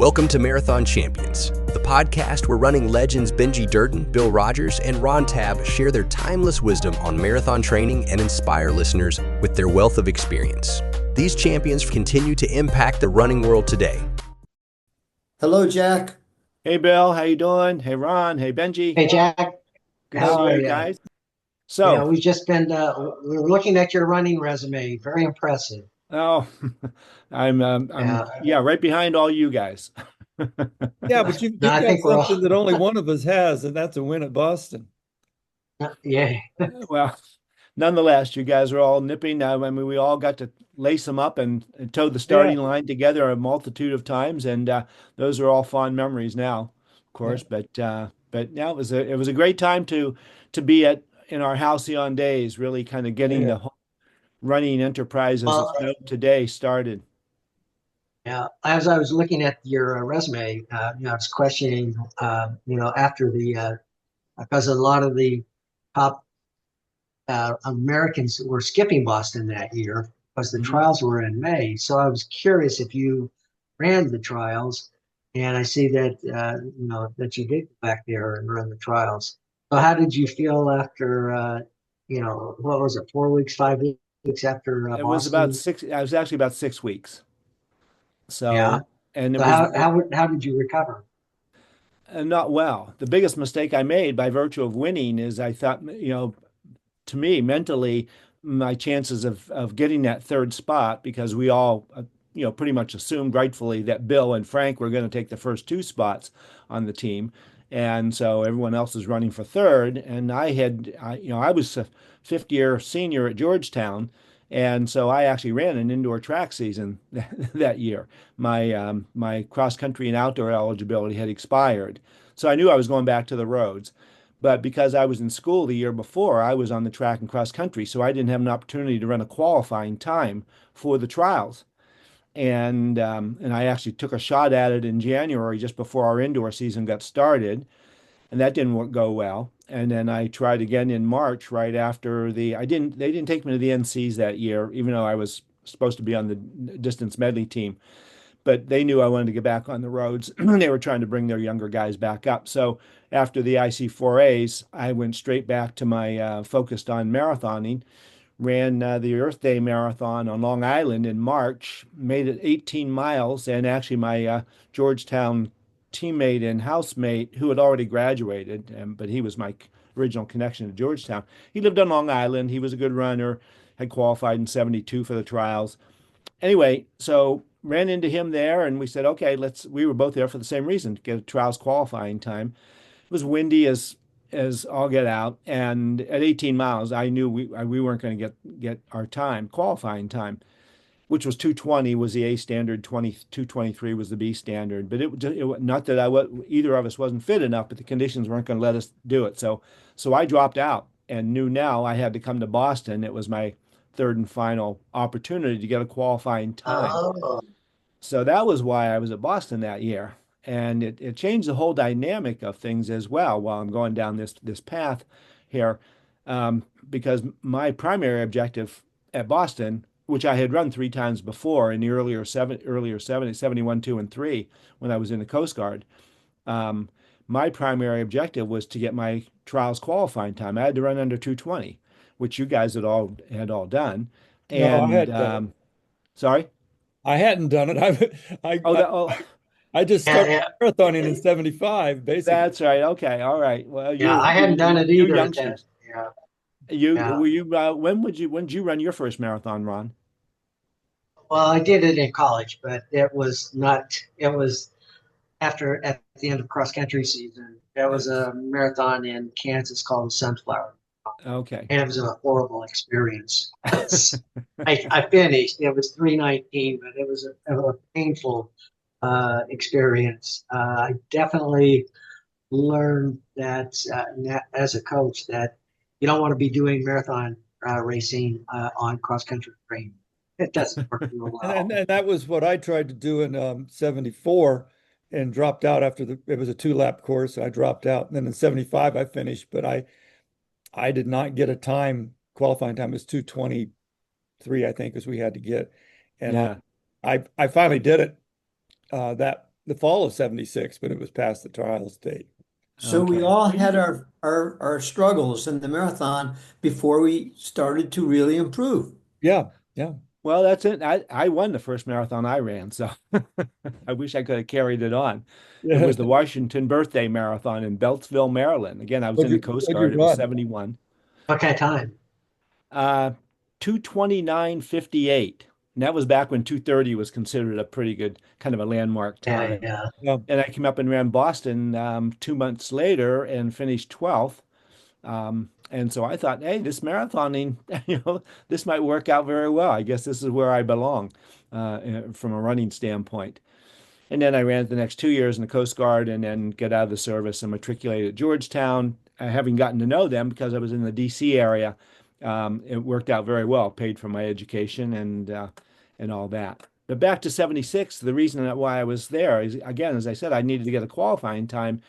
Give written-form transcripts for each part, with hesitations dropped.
Welcome to Marathon Champions, the podcast where running legends Benji Durden, Bill Rogers, and Ron Tabb share their timeless wisdom on marathon training and inspire listeners with their wealth of experience. These champions continue to impact the running world today. Hello, Jack. Hey, Bill, how you doing? Hey, Ron. Hey, Benji. Hey, Jack. Good How to see are you you? guys. Yeah, So, we've just been we were looking at your running resume. Very impressive. oh, I'm Yeah, right behind all you guys. Yeah, but no, you've I got think we're something all that only one of us has, and that's a win at Boston. yeah. Well, nonetheless, you guys are all nipping. I mean, we all got to lace them up and toe the Yeah, starting line together a multitude of times, and those are all fond memories now, of yeah. course. But yeah, it was a great time to be at in our halcyon days, really kind of Oh, getting yeah. the whole running enterprise as it's Well, known today started. yeah. As I was looking at your resume, I was questioning, after the because a lot of the top Americans were skipping Boston that year because the Mhm. trials were in May. So I was curious if you ran the trials, and I see that that you did go back there and run the trials. So how did you feel after what was it, 4 weeks, 5 weeks after It was about Boston? six. I was actually about 6 weeks. Yeah. So, and it So was how did you recover? not well. The biggest mistake I made by virtue of winning is I thought, to me mentally, my chances of getting that third spot because we all, pretty much assumed rightfully that Bill and Frank were going to take the first two spots on the team, and so everyone else is running for third. And I was a fifth year senior at Georgetown, and so I actually ran an indoor track season that year. My cross country and outdoor eligibility had expired, so I knew I was going back to the roads. But because I was in school the year before, I was on the track and cross country, so I didn't have an opportunity to run a qualifying time for the trials. And I actually took a shot at it in January just before our indoor season got started, and that didn't go well. And then I tried again in March, right after they didn't take me to the NCs that year, even though I was supposed to be on the distance medley team, but they knew I wanted to get back on the roads. They were trying to bring their younger guys back up. So after the IC4As, I went straight back to my focused on marathoning, ran the Earth Day Marathon on Long Island in March, made it 18 miles, and actually my Georgetown teammate and housemate who had already graduated, but he was my original connection to Georgetown. He lived on Long Island. He was a good runner, had qualified in 72 for the trials. Anyway, so ran into him there and we said, okay, we were both there for the same reason, to get a trials qualifying time. It was windy as all get out. And at 18 miles, I knew we weren't going to get our time, qualifying time, which was 2:20 was the A standard, 2:23 was the B standard. But not that either of us wasn't fit enough, but the conditions weren't going to let us do it. So I dropped out and knew now I had to come to Boston. It was my third and final opportunity to get a qualifying time. Oh, So that was why I was at Boston that year. And it changed the whole dynamic of things as well while I'm going down this path here. Because my primary objective at Boston, which I had run three times before in the earlier 71, 2, and 3 when I was in the Coast Guard, um, my primary objective was to get my trials qualifying time. I had to run under 2:20, which you guys had all done. No, I And hadn't done it. sorry. I hadn't done it. Oh, that. I just yeah, started yeah, marathoning in '75, basically. That's right. Okay. All right. Well, yeah. you I hadn't done it you either at that. youngsters. Yeah, You yeah. were you when did you run your first marathon, Ron? Well, I did it in college, but it was not. It was after at the end of cross country season. There was a marathon in Kansas called the Sunflower, Okay. and it was a horrible experience. I finished. It was 3:19, but it was a painful experience. I definitely learned that as a coach that you don't want to be doing marathon racing on cross country training. It doesn't work real And, well. and and that was what I tried to do in '74 and dropped out after it was a two-lap course. I dropped out. And then in '75 I finished, but I did not get a time, qualifying time. It was 2:23, I think, as we had to get. And Yeah. I finally did it that the fall of 76, but it was past the trials date. So we Okay. all had our struggles in the marathon before we started to really improve. Yeah, yeah. Well, that's it. I won the first marathon I ran, so I wish I could have carried it on. It Yeah. was the Washington Birthday Marathon in Beltsville, Maryland. Again, I was in the Coast What'd you Guard. It was run? 71. What kind of time? 2:29:58. And that was back when 2:30 was considered a pretty good kind of a landmark Yeah, time. yeah. Yeah. And I came up and ran Boston 2 months later and finished 12th. And so I thought, hey, this marathoning, this might work out very well. I guess this is where I belong from a running standpoint. And then I ran the next 2 years in the Coast Guard and then get out of the service and matriculated at Georgetown. Having gotten to know them because I was in the DC area, it worked out very well, paid for my education and all that. But back to 76, the reason why I was there is, again, as I said, I needed to get a qualifying time.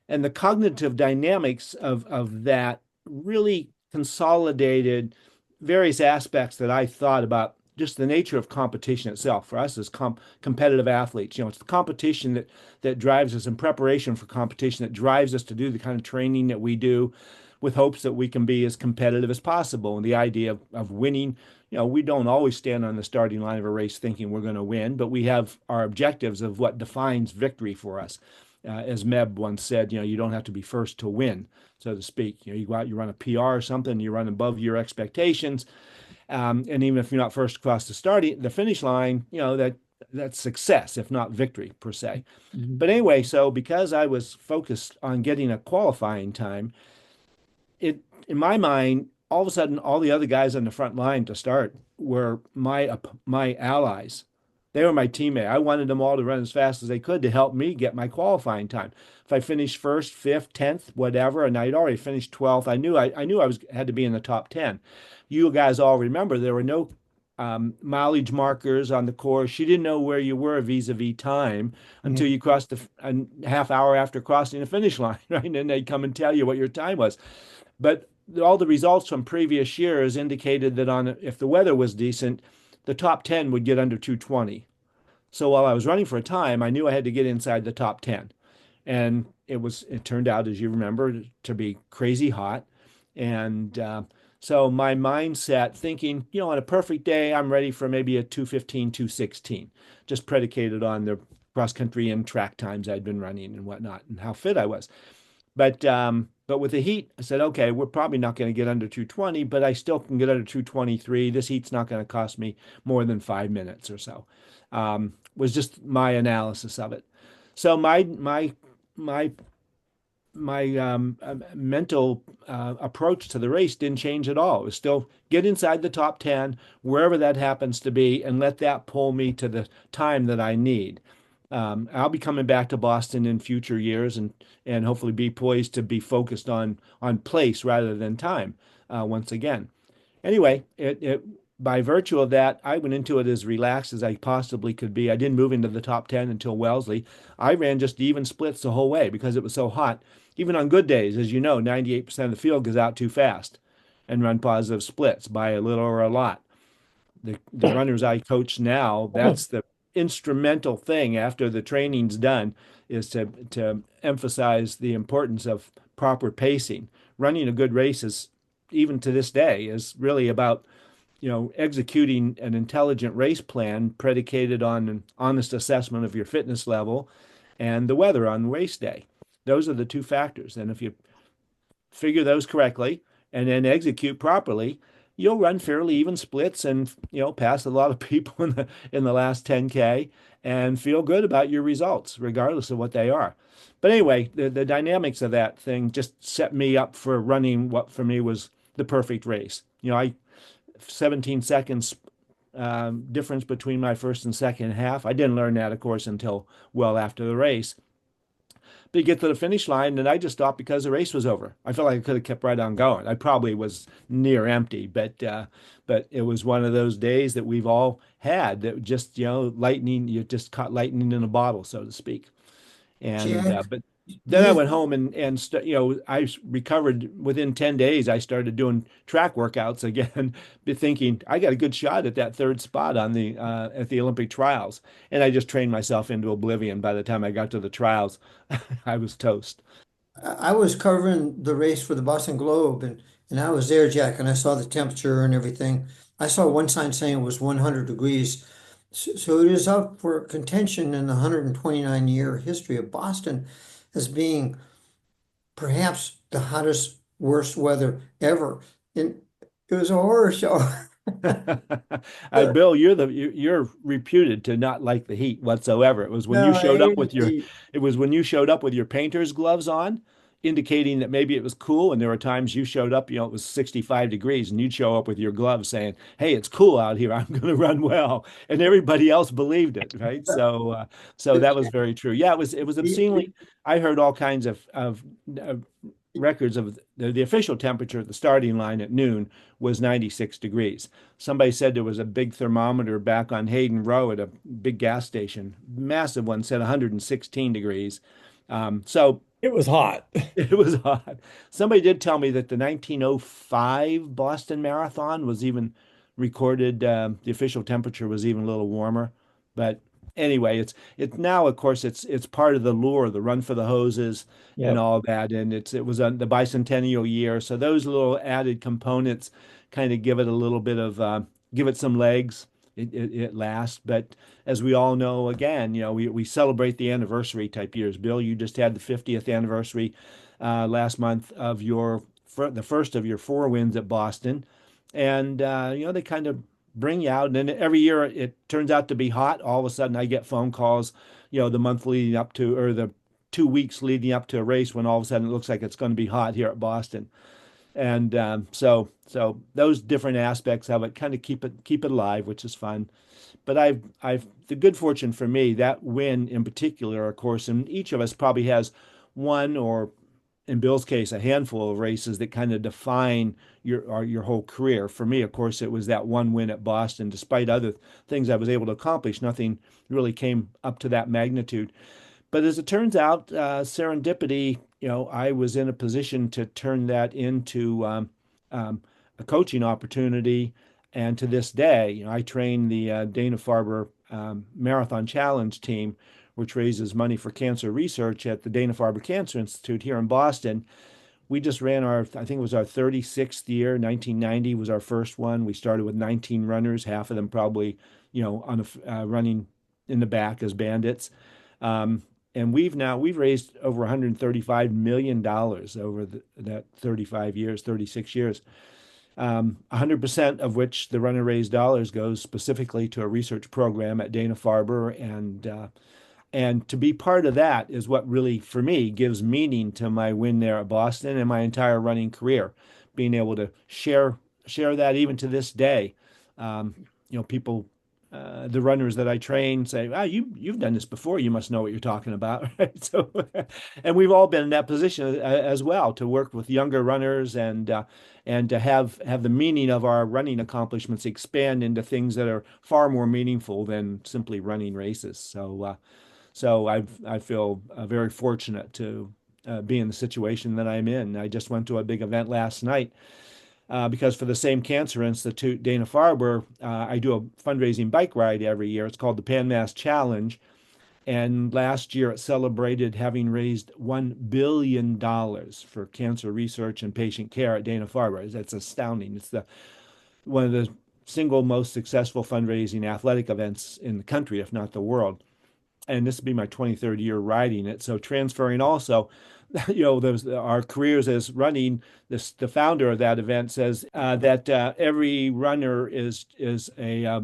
And the cognitive dynamics of that really consolidated various aspects that I thought about just the nature of competition itself for us as competitive athletes. It's the competition that drives us in preparation for competition that drives us to do the kind of training that we do with hopes that we can be as competitive as possible. And the idea of winning, we don't always stand on the starting line of a race thinking we're going to win, but we have our objectives of what defines victory for us. As Meb once said, you don't have to be first to win, so to speak. You go out, you run a PR or something, you run above your expectations, and even if you're not first across the finish line, that's success, if not victory per se. Mhm. But anyway, so because I was focused on getting a qualifying time, it in my mind, all of a sudden, all the other guys on the front line to start were my allies. They were my teammate. I wanted them all to run as fast as they could to help me get my qualifying time. If I finished first, fifth, 10th, whatever, and I'd already finished 12th, I knew I was had to be in the top 10. You guys all remember there were no mileage markers on the course. You didn't know where you were vis-a-vis time until Mhm. you crossed a half hour after crossing the finish line, right? And then they'd come and tell you what your time was. But all the results from previous years indicated that if the weather was decent, the top 10 would get under 220. So while I was running for a time, I knew I had to get inside the top 10. And it turned out, as you remember, to be crazy hot. And so my mindset thinking, on a perfect day, I'm ready for maybe a 2:15, 2:16, just predicated on the cross country and track times I'd been running and whatnot and how fit I was. But with the heat, I said, okay, we're probably not going to get under 220, but I still can get under 223. This heat's not going to cost me more than 5 minutes or so. Was just my analysis of it. So my mental approach to the race didn't change at all. It was still get inside the top 10, wherever that happens to be, and let that pull me to the time that I need. I'll be coming back to Boston in future years and hopefully be poised to be focused on place rather than time once again. Anyway, by virtue of that, I went into it as relaxed as I possibly could be. I didn't move into the top 10 until Wellesley. I ran just even splits the whole way because it was so hot. Even on good days, as you know, 98% of the field goes out too fast and run positive splits by a little or a lot. The runners I coach now, that's the instrumental thing after the training's done is to emphasize the importance of proper pacing. Running a good race is, even to this day, is really about executing an intelligent race plan predicated on an honest assessment of your fitness level and the weather on race day. Those are the two factors. And if you figure those correctly and then execute properly, you'll run fairly even splits and pass a lot of people in the last 10K and feel good about your results, regardless of what they are. But anyway, the dynamics of that thing just set me up for running what for me was the perfect race. 17 seconds difference between my first and second half. I didn't learn that, of course, until well after the race. But you get to the finish line, and I just stopped because the race was over. I felt like I could have kept right on going. I probably was near empty, but it was one of those days that we've all had that just lightning. You just caught lightning in a bottle, so to speak. And Jack, but then I You, went home and I recovered within 10 days. I started doing track workouts again, be thinking I got a good shot at that third spot on the at the Olympic trials. And I just trained myself into oblivion. By the time I got to the trials, I was toast. I was covering the race for the Boston Globe, and I was there, Jack, and I saw the temperature and everything. I saw one sign saying it was 100 degrees. So it is up for contention in the 129-year history of Boston as being perhaps the hottest, worst weather ever. And it was a horror show. Bill, you're reputed to not like the heat whatsoever. No, I hated the It was when you showed up with your painter's gloves on, indicating that maybe it was cool. And there were times you showed up, it was 65 degrees, and you'd show up with your gloves saying, "Hey, it's cool out here. I'm going to run well," and everybody else believed it, right? So that was very true. Yeah, it was obscenely. I heard all kinds of records of the official temperature at the starting line at noon was 96 degrees. Somebody said there was a big thermometer back on Hayden Row at a big gas station, massive one, said 116 degrees. So It was hot. it was hot. Somebody did tell me that the 1905 Boston Marathon was even recorded. The official temperature was even a little warmer. But anyway, it's now, of course, it's part of the lure, the run for the hoses and Yep. all that. And it was on the bicentennial year, so those little added components kind of give it a little bit of give it some legs. It lasts, but as we all know, again, we celebrate the anniversary type years. Bill, you just had the 50th anniversary last month of the first of your four wins at Boston, and they kind of bring you out. And then every year it turns out to be hot. All of a sudden, I get phone calls, the month leading up to, or the 2 weeks leading up to a race, when all of a sudden it looks like it's going to be hot here at Boston. And so those different aspects of it kind of keep it alive, which is fun. But I've the good fortune for me, that win in particular, of course, and each of us probably has one, or in Bill's case, a handful of races that kind of define your whole career. For me, of course, it was that one win at Boston. Despite other things I was able to accomplish, nothing really came up to that magnitude. But as it turns out, serendipity, I was in a position to turn that into um, a coaching opportunity. And to this day, I train the Dana-Farber Marathon Challenge team, which raises money for cancer research at the Dana-Farber Cancer Institute here in Boston. We just ran I think it was our 36th year. 1990 was our first one. We started with 19 runners, half of them probably, on running in the back as bandits. And we've raised over $135 million over that 35 years, 36 years. 100% of which the runner raised dollars goes specifically to a research program at Dana-Farber, and to be part of that is what really, for me, gives meaning to my win there at Boston and my entire running career. Being able to share that even to this day. People, the runners that I train say, "Ah, you've done this before. You must know what you're talking about." Right? So, and we've all been in that position as well, to work with younger runners and to have the meaning of our running accomplishments expand into things that are far more meaningful than simply running races. So I feel very fortunate to be in the situation that I'm in. I just went to a big event last night because for the same cancer institute, Dana-Farber, I do a fundraising bike ride every year. It's called the Pan Mass Challenge. And last year it celebrated having raised $1 billion for cancer research and patient care at Dana-Farber. That's astounding. It's one of the single most successful fundraising athletic events in the country, if not the world. And this will be my 23rd year riding it. So transferring also, our careers as running. The founder of that event says that every runner is a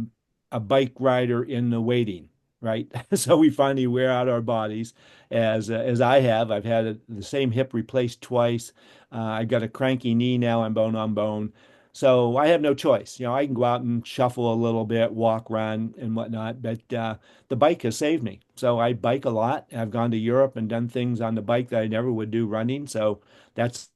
bike rider in the waiting, right? So we finally wear out our bodies, as I have. I've had the same hip replaced twice. I've got a cranky knee now. I'm bone on bone. So I have no choice. I can go out and shuffle a little bit, walk, run, and whatnot, but the bike has saved me. So I bike a lot. I've gone to Europe and done things on the bike that I never would do running. So that's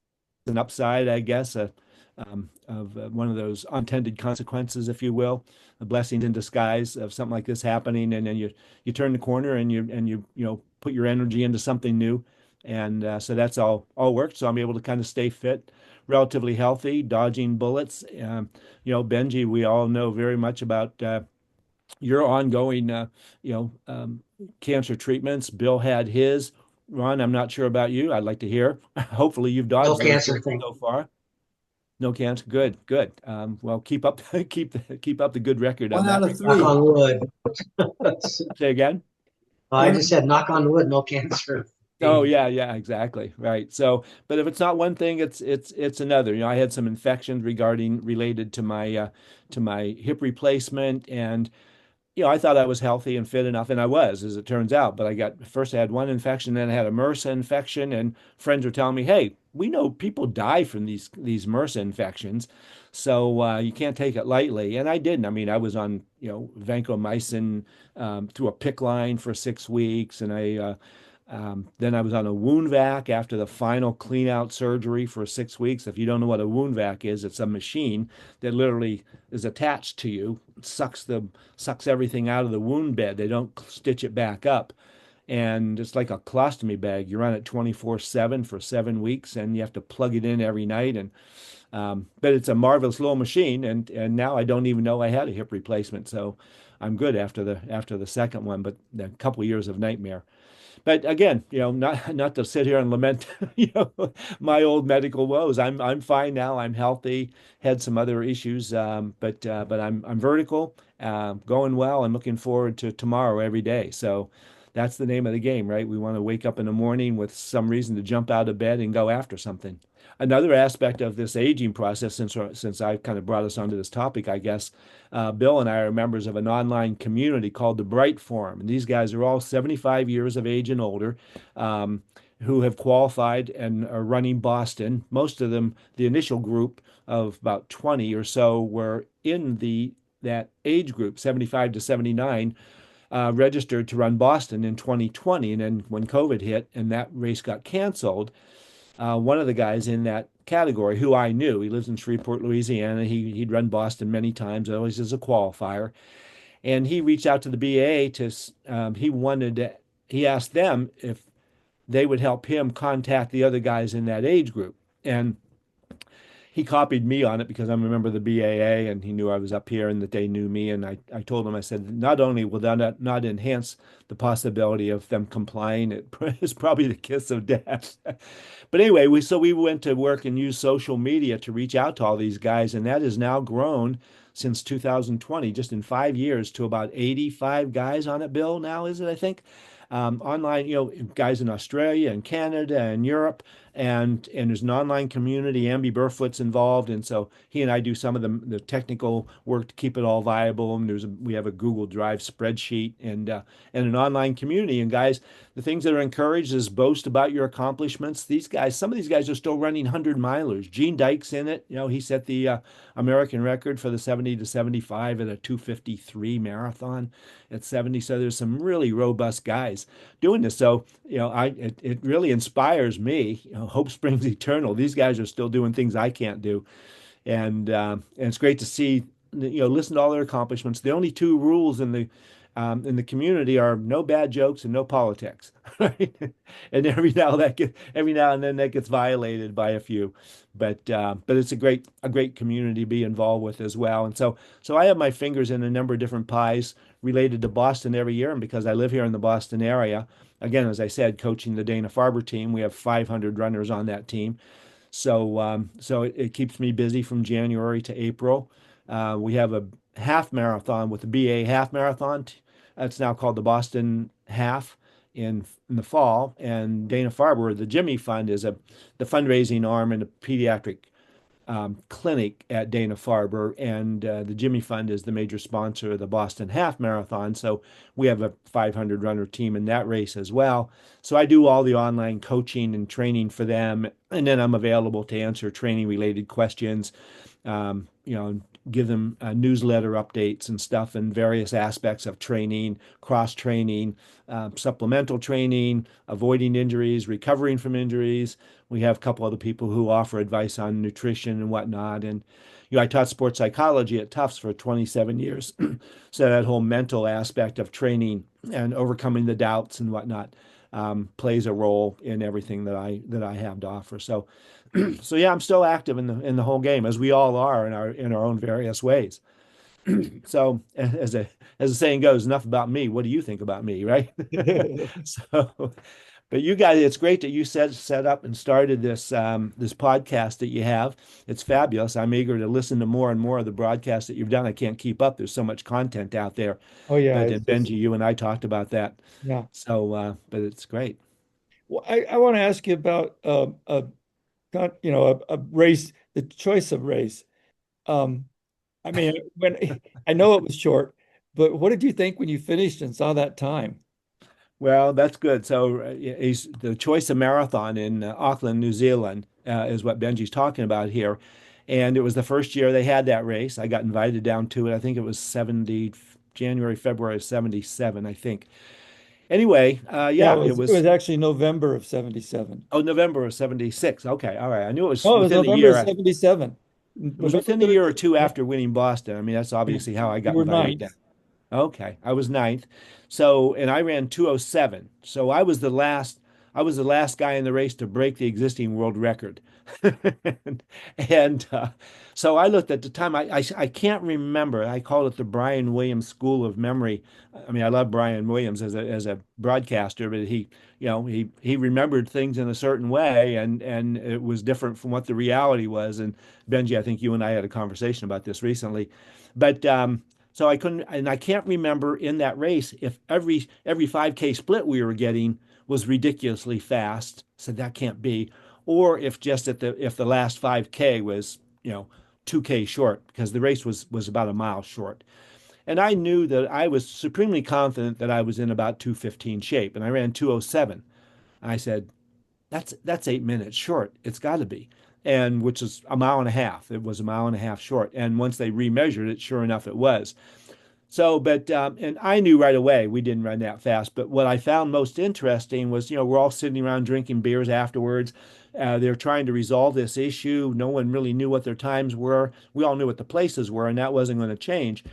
an upside, I guess, of one of those unintended consequences, if you will, a blessing in disguise of something like this happening. And then you turn the corner and you put your energy into something new. And so that's all worked. So I'm able to kind of stay fit, relatively healthy, dodging bullets. Benji, we all know very much about your ongoing, cancer treatments. Bill had his. Ron, I'm not sure about you. I'd like to hear. Hopefully, you've No dodged those cancer bullets thing. so far. No cancer. Good, good. Well, keep up, keep up the good record on One out that. of Knock three. on wood. Say again. I just said knock on wood, no cancer. Oh yeah, yeah, exactly. Right. So, but if it's not one thing, it's another. I had some infections related to my hip replacement, and I thought I was healthy and fit enough, and I was, as it turns out. But I had one infection, then I had a MRSA infection, and friends were telling me, "Hey, we know people die from these MRSA infections, so you can't take it lightly." And I didn't. I mean, I was on vancomycin through a PICC line for 6 weeks, and then I was on a wound vac after the final clean out surgery for 6 weeks. If you don't know what a wound vac is, it's a machine that literally is attached to you, sucks everything out of the wound bed. They don't stitch it back up. And it's like a colostomy bag. You run it 24/7 for 7 weeks, and you have to plug it in every night. And but it's a marvelous little machine. And now I don't even know I had a hip replacement, so I'm good after the second one. But a couple of years of nightmare. But again, not to sit here and lament, my old medical woes. I'm fine now. I'm healthy. Had some other issues, but I'm vertical, going well, and looking forward to tomorrow every day. So that's the name of the game, right? We want to wake up in the morning with some reason to jump out of bed and go after something. Another aspect of this aging process, since I've kind of brought us onto this topic, I guess, Bill and I are members of an online community called the Bright Forum. And these guys are all 75 years of age and older, who have qualified and are running Boston. Most of them, the initial group of about 20 or so, were in that age group, 75 to 79, registered to run Boston in 2020. And then when COVID hit and that race got canceled, one of the guys in that category who I knew, he lives in Shreveport, Louisiana. He'd run Boston many times, always as a qualifier. And he reached out to the BAA he asked them if they would help him contact the other guys in that age group. And he copied me on it because I'm a member of the BAA, and he knew I was up here and that they knew me. And I told him, I said, not only will that not enhance the possibility of them complying, it is probably the kiss of death. But anyway, we went to work and used social media to reach out to all these guys, and that has now grown since 2020, just in 5 years, to about 85 guys on it, Bill, now is it, I think? Online, guys in Australia and Canada and Europe, and there's an online community. Amby Burfoot's involved, and so he and I do some of the technical work to keep it all viable. And we have a Google Drive spreadsheet and an online community. And guys, the things that are encouraged is boast about your accomplishments. Some of these guys are still running 100-milers. Gene Dyke's in it. He set the American record for the 70 to 75 at a 2:53 marathon at 70. So there's some really robust guys doing this. So, it really inspires me. Hope springs eternal. These guys are still doing things I can't do. And it's great to see, listen to all their accomplishments. The only two rules in the community are no bad jokes and no politics, right? And every now and then that gets violated by a few, but it's a great community to be involved with as well. And so I have my fingers in a number of different pies related to Boston every year, and because I live here in the Boston area, again, as I said, coaching the Dana-Farber team, we have 500 runners on that team. So it keeps me busy from January to April. We have a half marathon with the BA half marathon. It's now called the Boston Half in the fall. And Dana-Farber, the Jimmy Fund, is the fundraising arm in the pediatric clinic at Dana-Farber, and the Jimmy Fund is the major sponsor of the Boston Half Marathon. So we have a 500 runner team in that race as well. So I do all the online coaching and training for them, and then I'm available to answer training related questions, give them newsletter updates and stuff, and various aspects of training, cross training, supplemental training, avoiding injuries, recovering from injuries. We have a couple other people who offer advice on nutrition and whatnot. And I taught sports psychology at Tufts for 27 years. So that whole mental aspect of training and overcoming the doubts and whatnot plays a role in everything that I have to offer. So, so yeah, I'm still active in the whole game, as we all are in our own various ways. So as the saying goes, enough about me. What do you think about me, right? So, but you guys, it's great that you set up and started this podcast that you have. It's fabulous. I'm eager to listen to more and more of the broadcasts that you've done. I can't keep up. There's so much content out there. Oh yeah, But it's just Benji, you and I talked about that. yeah. So, but it's great. Well, I want to ask you about a race, the choice of race. Um, I mean, when I know it was short, but what did you think when you finished and saw that time? Well, that's good. So, he's the choice of marathon in Auckland, New Zealand, is what Benji's talking about here. And it was the first year they had that race. I got invited down to it. I think it was 70, January, February of 77, I think. Anyway, Yeah, yeah, it it was was, actually November of 77. oh, November of 76. Okay, all right. I knew it was Oh, it was within a November of year. 77. It was November within a year or 13th. two Yeah, after winning Boston. I mean, that's obviously how I you got were invited down. ninth. Okay, I was ninth. So, and I ran 2:07. So I was the last guy in the race to break the existing world record. And so I looked at the time. I can't remember. I call it the Brian Williams School of Memory. I mean, I love Brian Williams as a broadcaster, but he remembered things in a certain way, and it was different from what the reality was. And Benji, I think you and I had a conversation about this recently, but so I couldn't, and I can't remember in that race if every 5K split we were getting was ridiculously fast. So that can't be, or if just if the last 5K was 2K short, because the race was about a mile short. And I knew that I was supremely confident that I was in about 2:15 shape, and I ran 2:07. I said, that's 8 minutes short. It's got to be. And which is a mile and a half. It was a mile and a half short. And once they remeasured it, sure enough, it was. So, but and I knew right away we didn't run that fast. But what I found most interesting was, we're all sitting around drinking beers afterwards. They're trying to resolve this issue. No one really knew what their times were. We all knew what the places were, and that wasn't going to change.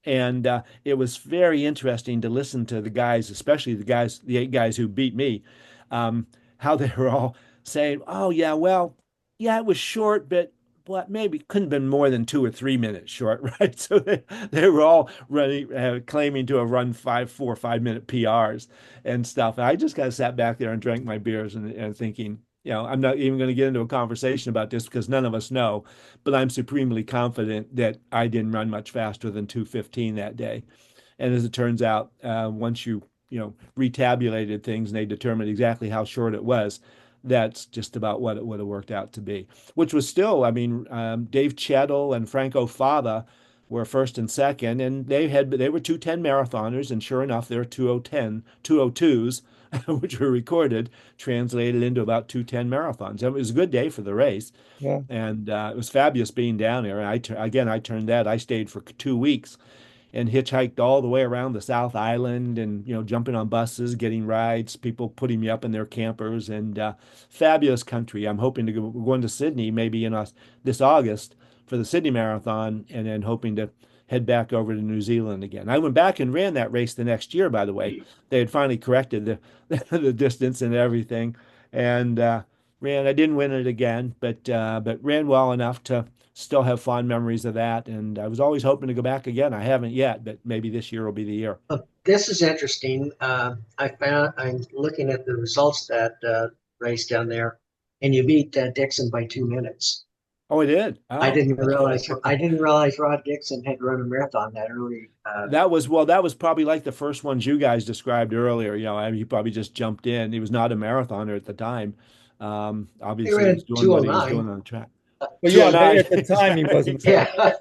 And it was very interesting to listen to the guys, especially the 8 guys who beat me, how they were all saying, "Oh yeah, well, yeah, it was short, but what maybe couldn't have been more than 2 or 3 minutes short, right?" So they were all running, claiming to have run 4 or 5 minute PRs and stuff. And I just kind of sat back there and drank my beers and thinking, I'm not even going to get into a conversation about this because none of us know, but I'm supremely confident that I didn't run much faster than 2:15 that day. And as it turns out, once retabulated things and they determined exactly how short it was, that's just about what it would have worked out to be. Which was still, I mean, Dave Chettle and Franco Fava were first and second, and they were 2:10 marathoners, and sure enough, they're 2:10, 2:02s, which were recorded, translated into about 2:10 marathons. It was a good day for the race, Yeah. and it was fabulous being down there. And I turned that. I stayed for 2 weeks and hitchhiked all the way around the South Island and, jumping on buses, getting rides, people putting me up in their campers, and fabulous country. I'm hoping to go, we're going to Sydney maybe in this August for the Sydney Marathon, and then hoping to head back over to New Zealand again. I went back and ran that race the next year, by the way. They had finally corrected the distance and everything, and ran. I didn't win it again, but ran well enough to still have fond memories of that. And I was always hoping to go back again. I haven't yet, but maybe this year will be the year. This is interesting. I'm looking at the results that race down there, and you beat Dixon by 2 minutes. Oh, I did. I Oh, didn't realize Rod Dixon had run a marathon that early. that was probably like the first ones you guys described earlier. I mean, he probably just jumped in. He was not a marathoner at the time. He Obviously, he ran was doing what he was 2:09. doing on the track. But yeah, 209. at the time he wasn't. Yeah.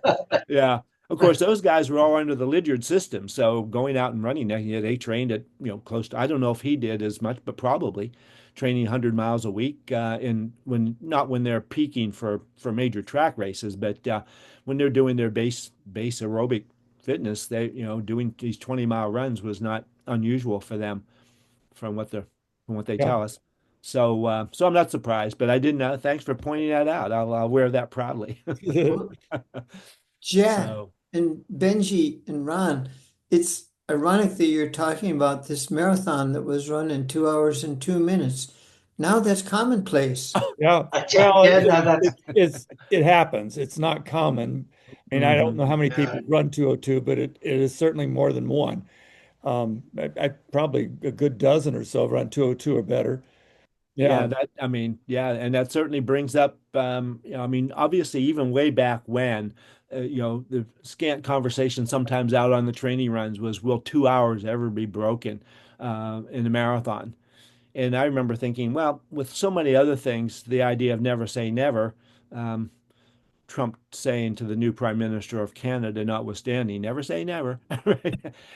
Yeah. Of course, those guys were all under the Lydiard system. So going out and running, they trained at, close to, I don't know if he did as much, but probably training 100 miles a week not when they're peaking for major track races, but when they're doing their base aerobic fitness, doing these 20-mile runs was not unusual for them from what they Yeah. tell us. So I'm not surprised, but I didn't know. Thanks for pointing that out. I'll wear that proudly. Well, Jack So and Benji and Ron, it's ironic that you're talking about this marathon that was run in 2 hours and 2 minutes. Now that's commonplace. Yeah. Yeah, Well, yeah, no, that's it happens. It's not common. I mean, I don't know how many people uh, run 202, but it is certainly more than one. I probably a good dozen or so run 202 or better. Yeah, Yeah. I mean, yeah, and that certainly brings up, I mean, obviously, even way back when, the scant conversation sometimes out on the training runs was, will 2 hours ever be broken in a marathon? And I remember thinking, well, with so many other things, the idea of never say never, um, Trump saying to the new prime minister of Canada, notwithstanding, never say never.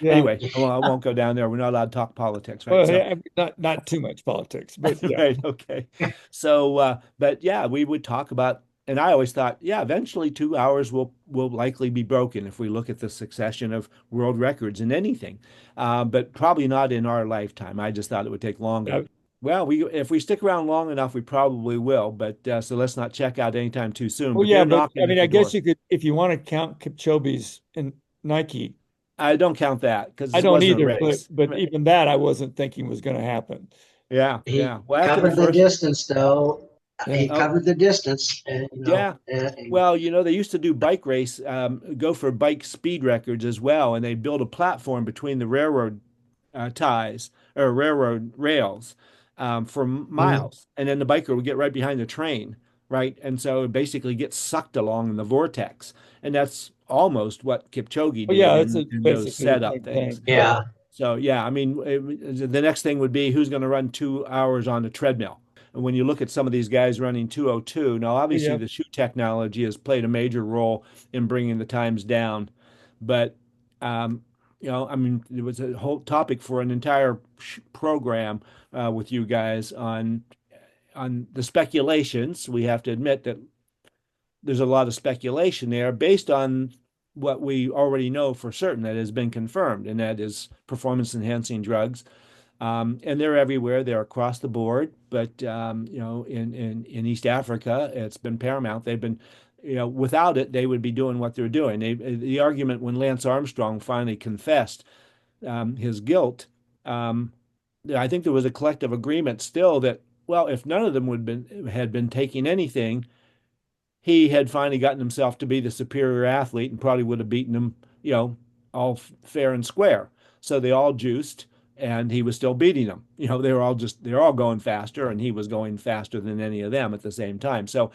Yeah. Anyway, I won't go down there. We're not allowed to talk politics, right? Well, So, yeah, not too much politics, but yeah. right, okay. So, but yeah, we would talk about, and I always thought, yeah, eventually 2 hours will likely be broken if we look at the succession of world records in anything, but probably not in our lifetime. I just thought it would take longer. Yeah. Well, we if we stick around long enough, we probably will. But so let's not check out anytime too soon. Well, But yeah, they're but I knocking mean, at I the guess door. you could, if you want to count Kipchoge's and Nike. I don't count that I because it don't wasn't a either, race. but even that I wasn't thinking was going to happen. Yeah, he yeah. Well, after the covered the first, distance though. Yeah. He oh, covered the distance, and yeah. Well, they used to do bike race, go for bike speed records as well, and they build a platform between the railroad ties or railroad rails for Mhm. miles, and then the biker would get right behind the train, right? And so it basically gets sucked along in the vortex, and that's almost what Kipchoge Well, did yeah, in those basically the setup same things. thing. Yeah. Yeah, So yeah, I mean, the next thing would be who's going to run 2 hours on the treadmill. And when you look at some of these guys running 202, now obviously Yeah. the shoe technology has played a major role in bringing the times down, but um, I mean, it was a whole topic for an entire program with you guys on the speculations. We have to admit that there's a lot of speculation there based on what we already know for certain that has been confirmed, and that is performance enhancing drugs. And they're everywhere. They're across the board. But in East Africa, it's been paramount. They've been, without it, they would be doing what they're doing. The argument when Lance Armstrong finally confessed his guilt, um, I think there was a collective agreement still that, well, if none of them had been taking anything, he had finally gotten himself to be the superior athlete and probably would have beaten him, all fair and square. So they all juiced and he was still beating them. They're all going faster and he was going faster than any of them at the same time. So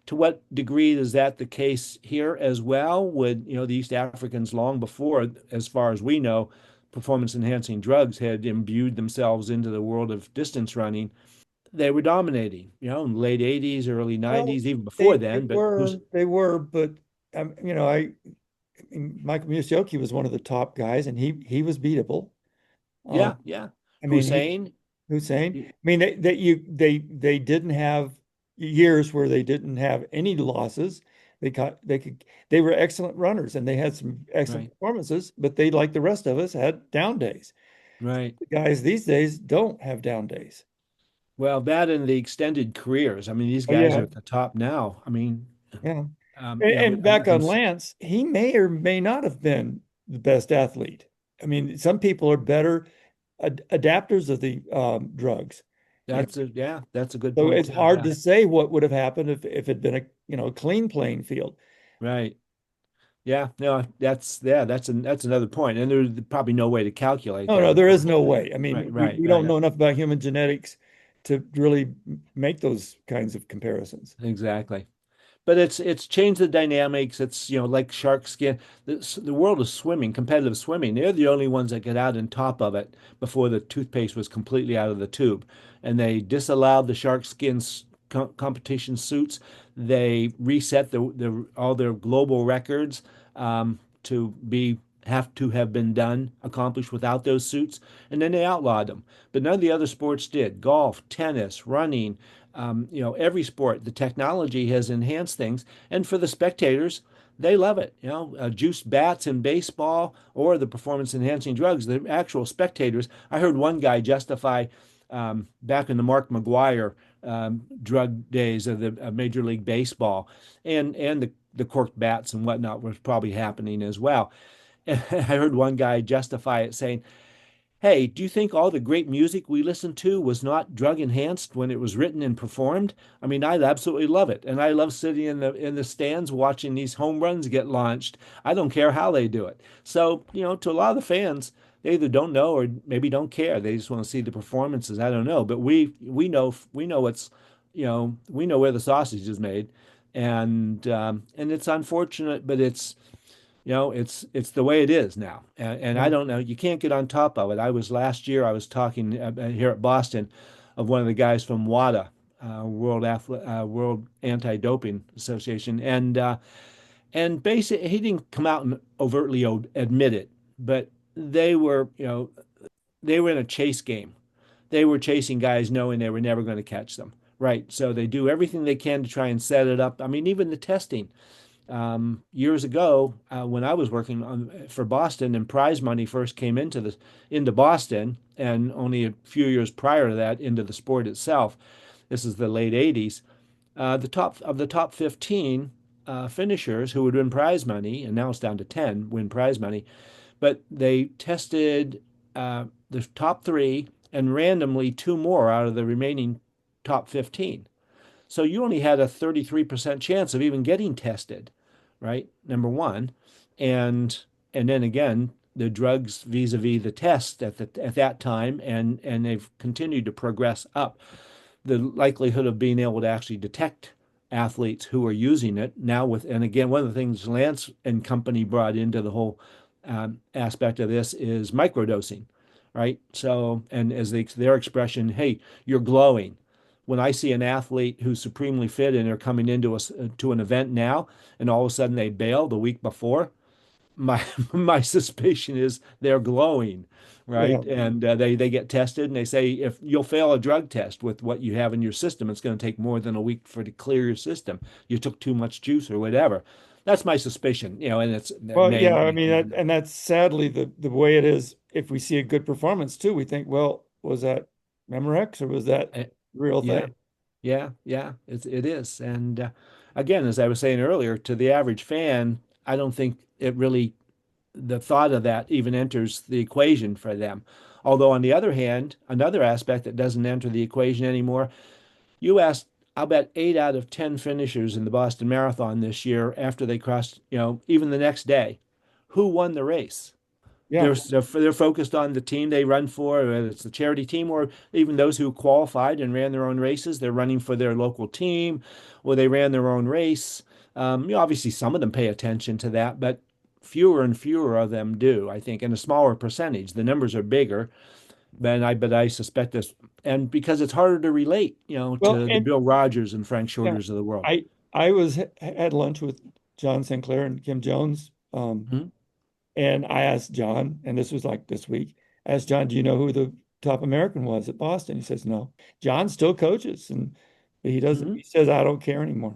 to what degree is that the case here as well? Would, the East Africans long before, as far as we know, performance enhancing drugs had imbued themselves into the world of distance running, they were dominating, in the late 80s, early Well, 90s, even before they then. But who's, were, but I mean, Michael Musiocki was one of the top guys, and he was beatable. Um, yeah, yeah. I mean, Hussein, Hussein. I mean, they didn't have years where they didn't have any losses. They were excellent runners, and they had some excellent right, performances, but they, like the rest of us, had down days. right. The guys these days don't have down days. Well, that and the extended careers. I mean, these Oh guys are yeah, at the top now. I mean, yeah. And back on Lance, he may or may not have been the best athlete. I mean, some people are better adapters of the drugs. You know, that's a good so point it's too. hard Yeah, to say what would have happened if it'd been a clean playing field. right. Yeah, no, that's another point. And there's probably no way to calculate No, that, no, of there is course. no way. I Right, mean, right, we don't right. know enough about human genetics to really make those kinds of comparisons. Exactly. But it's changed the dynamics. It's, like shark skin. The world of swimming, competitive swimming, they're the only ones that get out on top of it before the toothpaste was completely out of the tube. And they disallowed the shark skin competition suits. They reset the all their global records to be have to have been done accomplished without those suits, and then they outlawed them. But none of the other sports did. Golf, tennis, running, every sport, the technology has enhanced things. And for the spectators, they love it. Juiced bats in baseball or the performance enhancing drugs, the actual spectators. I heard one guy justify back in the Mark McGuire drug days of the Major League Baseball and the corked bats and whatnot was probably happening as well. And I heard one guy justify it saying, "Hey, do you think all the great music we listened to was not drug enhanced when it was written and performed? I mean, I absolutely love it, and I love sitting in the stands watching these home runs get launched. I don't care how they do it." So, to a lot of the fans, they either don't know or maybe don't care. They just want to see the performances. I don't know, but we know what's, we know where the sausage is made, and it's unfortunate, but it's the way it is now, and I Yeah. don't know. You can't get on top of it. Last year I was talking here at Boston of one of the guys from WADA, World Anti-Doping Association, and basically he didn't come out and overtly admit it, but they were they were in a chase game. They were chasing guys knowing they were never going to catch them. Right. So they do everything they can to try and set it up. I mean, even the testing years ago, when I was working for Boston and prize money first came into Boston, and only a few years prior to that into the sport itself. This is the late '80s. The top 15 finishers who would win prize money, and now it's down to 10 win prize money, but they tested the top three and randomly two more out of the remaining top 15. So you only had a 33% chance of even getting tested, right? Number one. And then again, the drugs vis-a-vis the test at that time, and they've continued to progress up. The likelihood of being able to actually detect athletes who are using it now and again, one of the things Lance and company brought into the whole aspect of this is microdosing, right? So, and as their expression, hey, you're glowing. When I see an athlete who's supremely fit and they're coming into to an event now, and all of a sudden they bail the week before, my my suspicion is they're glowing, Yeah. right? And they get tested, and they say if you'll fail a drug test with what you have in your system, it's going to take more than a week to clear your system. You took too much juice or whatever. That's my suspicion, and it's Well, yeah, I may mean, and that's sadly the way it is. If we see a good performance too, we think, well, was that Memorex or was that uh, real yeah. thing? Yeah, it is. And again, as I was saying earlier, to the average fan, I don't think the thought of that even enters the equation for them. Although, on the other hand, another aspect that doesn't enter the equation anymore, you asked, I'll bet 8 out of 10 finishers in the Boston Marathon this year after they crossed, even the next day, who won the race? Yeah. They're focused on the team they run for, whether it's the charity team or even those who qualified and ran their own races. They're running for their local team, or they ran their own race. Obviously, some of them pay attention to that, but fewer and fewer of them do, I think, and a smaller percentage. The numbers are bigger, but I suspect this, and because it's harder to relate, Well, to the and Bill Rogers and Frank yeah, Shorters of the world. I had lunch with John Sinclair and Kim Jones, Mhm. and I asked John, and this was like this week. I asked John, "Do you know who the top American was at Boston?" He says, "No." John still coaches, and he doesn't. Mhm. He says, "I don't care anymore."